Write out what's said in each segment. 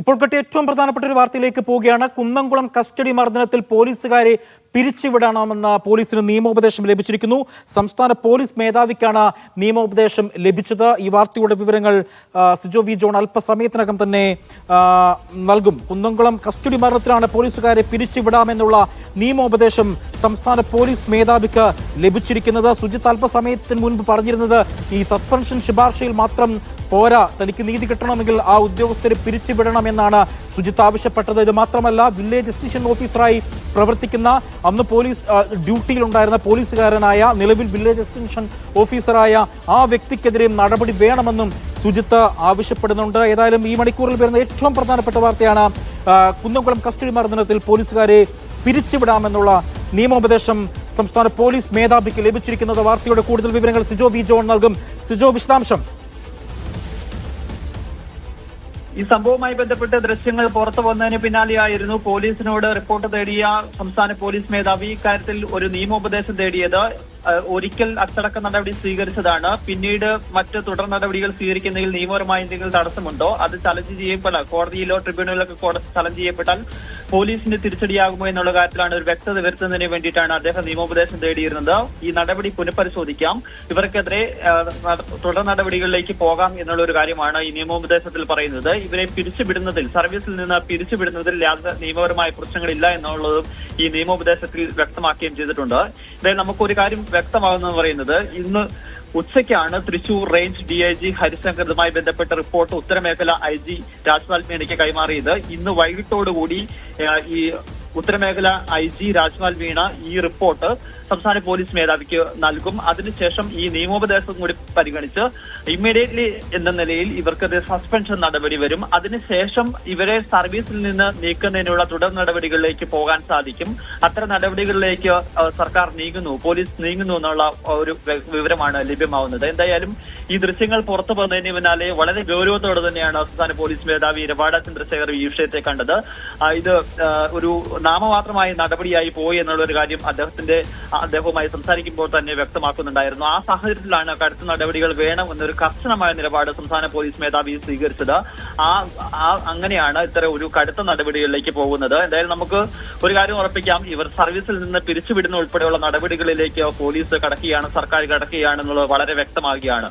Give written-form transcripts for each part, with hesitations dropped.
ഇപ്പോൾ കിട്ടിയ ഏറ്റവും പ്രധാനപ്പെട്ട ഒരു വാർത്തയിലേക്ക് പോവുകയാണ്. കുന്നംകുളം കസ്റ്റഡി മർദ്ദനത്തിൽ പോലീസുകാരെ പിരിച്ചുവിടണമെന്ന പോലീസിന് നിയമോപദേശം ലഭിച്ചിരിക്കുന്നു. സംസ്ഥാന പോലീസ് മേധാവിക്കാണ് നിയമോപദേശം ലഭിച്ചത്. ഈ വാർത്തയുടെ വിവരങ്ങൾ സിജോ വി ജോൺ അല്പസമയത്തിനകം തന്നെ നൽകും. കുന്നംകുളം കസ്റ്റഡി മർദ്ദനത്തിലാണ് പോലീസുകാരെ പിരിച്ചുവിടാമെന്നുള്ള നിയമോപദേശം സംസ്ഥാന പോലീസ് മേധാവിക്ക് ലഭിച്ചിരിക്കുന്നത്. സുജിത്ത് അല്പസമയത്തിന് മുൻപ് പറഞ്ഞിരുന്നത് ഈ സസ്പെൻഷൻ ശുപാർശയിൽ മാത്രം പോരാ, തനിക്ക് നീതി കിട്ടണമെങ്കിൽ ആ ഉദ്യോഗസ്ഥരെ പിരിച്ചുവിടണമെന്നാണ് സുജിത്ത് ആവശ്യപ്പെട്ടത്. ഇത് മാത്രമല്ല, വില്ലേജ് എക്സ്റ്റൻഷൻ ഓഫീസറായി പ്രവർത്തിക്കുന്ന അന്ന് പോലീസ് ഡ്യൂട്ടിയിലുണ്ടായിരുന്ന പോലീസുകാരനായ നിലവിൽ വില്ലേജ് എക്സ്റ്റൻഷൻ ഓഫീസറായ ആ വ്യക്തിക്കെതിരെയും നടപടി വേണമെന്നും സുജിത്ത് ആവശ്യപ്പെടുന്നുണ്ട്. ഏതായാലും ഈ മണിക്കൂറിൽ വരുന്ന ഏറ്റവും പ്രധാനപ്പെട്ട വാർത്തയാണ് കുന്നംകുളം കസ്റ്റഡി മർദ്ദനത്തിൽ പോലീസുകാരെ പിരിച്ചുവിടാമെന്നുള്ള നിയമോപദേശം സംസ്ഥാന പോലീസ് മേധാവിക്ക് ലഭിച്ചിരിക്കുന്നത്. വാർത്തയുടെ കൂടുതൽ വിവരങ്ങൾ സിജോ വി ജോൺ നൽകും. സിജോ, വിശദാംശം. ഈ സംഭവവുമായി ബന്ധപ്പെട്ട് ദൃശ്യങ്ങൾ പുറത്തു വന്നതിന് പിന്നാലെയായിരുന്നു പോലീസിനോട് റിപ്പോർട്ട് തേടിയ സംസ്ഥാന പോലീസ് മേധാവി ഇക്കാര്യത്തിൽ ഒരു നിയമോപദേശം തേടിയത്. ഒരിക്കൽ അച്ചടക്ക നടപടി സ്വീകരിച്ചതാണ്. പിന്നീട് മറ്റ് തുടർ നടപടികൾ സ്വീകരിക്കുന്നതിൽ നിയമപരമായ എന്തെങ്കിലും തടസ്സമുണ്ടോ, അത് ചലഞ്ച് ചെയ്യപ്പെടാൻ കോടതിയിലോ ട്രിബ്യൂണലിലൊക്കെ ചലഞ്ച് ചെയ്യപ്പെട്ടാൽ പോലീസിന് തിരിച്ചടിയാകുമോ എന്നുള്ള കാര്യത്തിലാണ് ഒരു വ്യക്തത വരുത്തുന്നതിന് വേണ്ടിയിട്ടാണ് അദ്ദേഹം നിയമോപദേശം തേടിയിരുന്നത്. ഈ നടപടി പുനഃപരിശോധിക്കാം, ഇവർക്കെതിരെ തുടർ നടപടികളിലേക്ക് പോകാം എന്നുള്ള ഒരു കാര്യമാണ് ഈ നിയമോപദേശത്തിൽ പറയുന്നത്. ഇവരെ പിരിച്ചുവിടുന്നതിൽ, സർവീസിൽ നിന്ന് പിരിച്ചുവിടുന്നതിൽ യാതൊരു നിയമപരമായ പ്രശ്നങ്ങളില്ല എന്നുള്ളതും ഈ നിയമോപദേശത്തിൽ വ്യക്തമാക്കുകയും ചെയ്തിട്ടുണ്ട്. ഇതായത് നമുക്കൊരു കാര്യം വ്യക്തമാകുന്നത് പറയുന്നത്, ഇന്ന് ഉച്ചയ്ക്കാണ് തൃശൂർ റേഞ്ച് DIG ഹരിശങ്കർ ഇതുമായി ബന്ധപ്പെട്ട റിപ്പോർട്ട് ഉത്തരമേഖല IG രാജ്പാൽ മീണയ്ക്ക് കൈമാറിയത്. ഇന്ന് വൈകിട്ടോടുകൂടി ഈ ഉത്തരമേഖല IG രാജ്പാൽ മീണ ഈ റിപ്പോർട്ട് സംസ്ഥാന പോലീസ് മേധാവിക്ക് നൽകും. അതിനുശേഷം ഈ നിയമോപദേശം കൂടി പരിഗണിച്ച് ഇമ്മീഡിയറ്റ്ലി എന്ന നിലയിൽ ഇവർക്കെതിരെ സസ്പെൻഷൻ നടപടി വരും. അതിനുശേഷം ഇവരെ സർവീസിൽ നിന്ന് നീക്കുന്നതിനുള്ള തുടർ നടപടികളിലേക്ക് പോകാൻ സാധിക്കും. അത്തരം നടപടികളിലേക്ക് സർക്കാർ നീങ്ങുന്നു, പോലീസ് നീങ്ങുന്നു എന്നുള്ള ഒരു വിവരമാണ് ലഭ്യമാവുന്നത്. എന്തായാലും ഈ ദൃശ്യങ്ങൾ പുറത്തു വന്നതിന് പിന്നാലെ വളരെ ഗൗരവത്തോടെ തന്നെയാണ് സംസ്ഥാന പോലീസ് മേധാവി രവാഡ ചന്ദ്രശേഖർ ഈ വിഷയത്തെ കണ്ടത്. ഇത് ഒരു നാമമാത്രമായ നടപടിയായി പോയി എന്നുള്ള ഒരു കാര്യം അദ്ദേഹവുമായി സംസാരിക്കുമ്പോൾ തന്നെ വ്യക്തമാക്കുന്നുണ്ടായിരുന്നു. ആ സാഹചര്യത്തിലാണ് കടുത്ത നടപടികൾ വേണം എന്നൊരു കർശനമായ നിലപാട് സംസ്ഥാന പോലീസ് മേധാവി സ്വീകരിച്ചത്. അങ്ങനെയാണ് ഇത്തരം ഒരു കടുത്ത നടപടികളിലേക്ക് പോകുന്നത്. എന്തായാലും നമുക്ക് ഒരു കാര്യം ഉറപ്പിക്കാം, ഇവർ സർവീസിൽ നിന്ന് പിരിച്ചുവിടുന്ന ഉൾപ്പെടെയുള്ള നടപടികളിലേക്ക് പോലീസ് കടക്കുകയാണ്, സർക്കാർ കടക്കുകയാണ് എന്നുള്ളത് വളരെ വ്യക്തമാകുകയാണ്.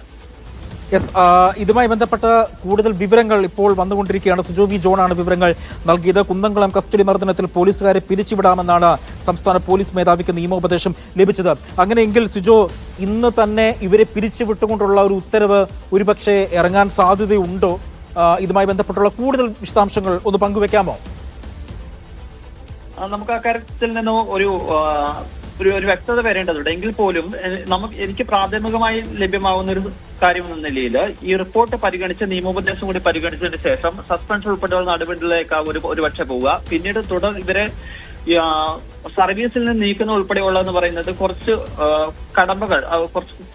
ഇതുമായി ബന്ധപ്പെട്ട കൂടുതൽ വിവരങ്ങൾ ഇപ്പോൾ വന്നുകൊണ്ടിരിക്കുകയാണ്. സിജോ വി ജോണാണ് വിവരങ്ങൾ നൽകിയത്. കുന്നംകുളം കസ്റ്റഡി മർദ്ദനത്തിൽ പോലീസുകാരെ പിരിച്ചുവിടാമെന്നാണ് സംസ്ഥാന പോലീസ് മേധാവിക്ക് നിയമോപദേശം ലഭിച്ചത്. അങ്ങനെയെങ്കിൽ സിജോ, ഇന്ന് തന്നെ ഇവരെ പിരിച്ചുവിട്ടുകൊണ്ടുള്ള ഒരു ഉത്തരവ് ഒരുപക്ഷെ ഇറങ്ങാൻ സാധ്യതയുണ്ടോ? ഇതുമായി ബന്ധപ്പെട്ടുള്ള കൂടുതൽ വിശദാംശങ്ങൾ ഒന്ന് പങ്കുവെക്കാമോ? നമുക്ക് അക്കാര്യത്തിൽ നിന്ന് ഒരു വ്യക്തത വരേണ്ടതുണ്ട്. എങ്കിൽ പോലും എനിക്ക് പ്രാഥമികമായി ലഭ്യമാകുന്ന ഒരു കാര്യം എന്ന നിലയിൽ ഈ റിപ്പോർട്ട് പരിഗണിച്ച് നിയമോപദേശം കൂടി പരിഗണിച്ചതിന് ശേഷം സസ്പെൻഷൻ ഉൾപ്പെടെയുള്ള നടപടികളിലേക്ക് ഒരുപക്ഷെ പോവുക. പിന്നീട് ഇവരെ സർവീസിൽ നിന്ന് നീക്കുന്ന ഉൾപ്പെടെയുള്ളതെന്ന് പറയുന്നത് കുറച്ച് കടമ്പകൾ,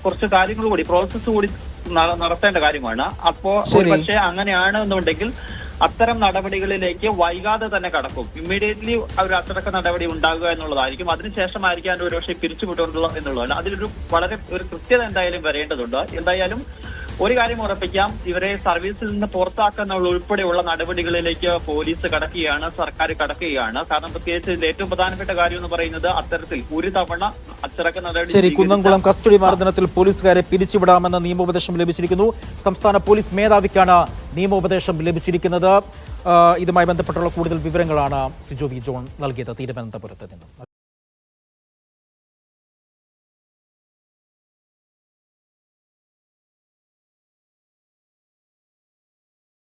കുറച്ച് കാര്യങ്ങൾ കൂടി, പ്രോസസ്സ് കൂടി നടത്തേണ്ട കാര്യമാണ്. അപ്പോ ഒരുപക്ഷെ അങ്ങനെയാണ് എന്നുണ്ടെങ്കിൽ അത്തരം നടപടികളിലേക്ക് വൈകാതെ തന്നെ കടക്കും. ഇമ്മീഡിയറ്റ്ലി ഒരു അച്ചടക്ക നടപടി ഉണ്ടാകുക എന്നുള്ളതായിരിക്കും. അതിനുശേഷമായിരിക്കും ഒരുപക്ഷെ പിരിച്ചുവിട്ടുകൊണ്ടുള്ള എന്നുള്ളതാണ്. അതിലൊരു ഒരു കൃത്യത എന്തായാലും വരേണ്ടതുണ്ട്. എന്തായാലും ഒരു കാര്യം ഉറപ്പിക്കാം, ഇവരെ സർവീസിൽ നിന്ന് പുറത്താക്കുന്ന ഉൾപ്പെടെയുള്ള നടപടികളിലേക്ക് പോലീസ് കടക്കുകയാണ്, സർക്കാർ കടക്കുകയാണ്. കാരണം പ്രത്യേകിച്ച് ഇതിന്റെ ഏറ്റവും പ്രധാനപ്പെട്ട കാര്യം എന്ന് പറയുന്നത് അത്തരത്തിൽ ഒരു തവണ അച്ചടക്ക നടപടി. കുന്നംകുളം കസ്റ്റഡി മർദ്ദനത്തിൽ പോലീസുകാരെ പിരിച്ചുവിടാമെന്ന നിയമോപദേശം ലഭിച്ചിരിക്കുന്നു. സംസ്ഥാന പോലീസ് മേധാവിക്കാണ് നിയമോപദേശം ലഭിച്ചിരിക്കുന്നത്. ഇതുമായി ബന്ധപ്പെട്ടുള്ള കൂടുതൽ വിവരങ്ങളാണ് സിജോ വി ജോൺ നൽകിയത് തിരുവനന്തപുരത്ത് നിന്നും.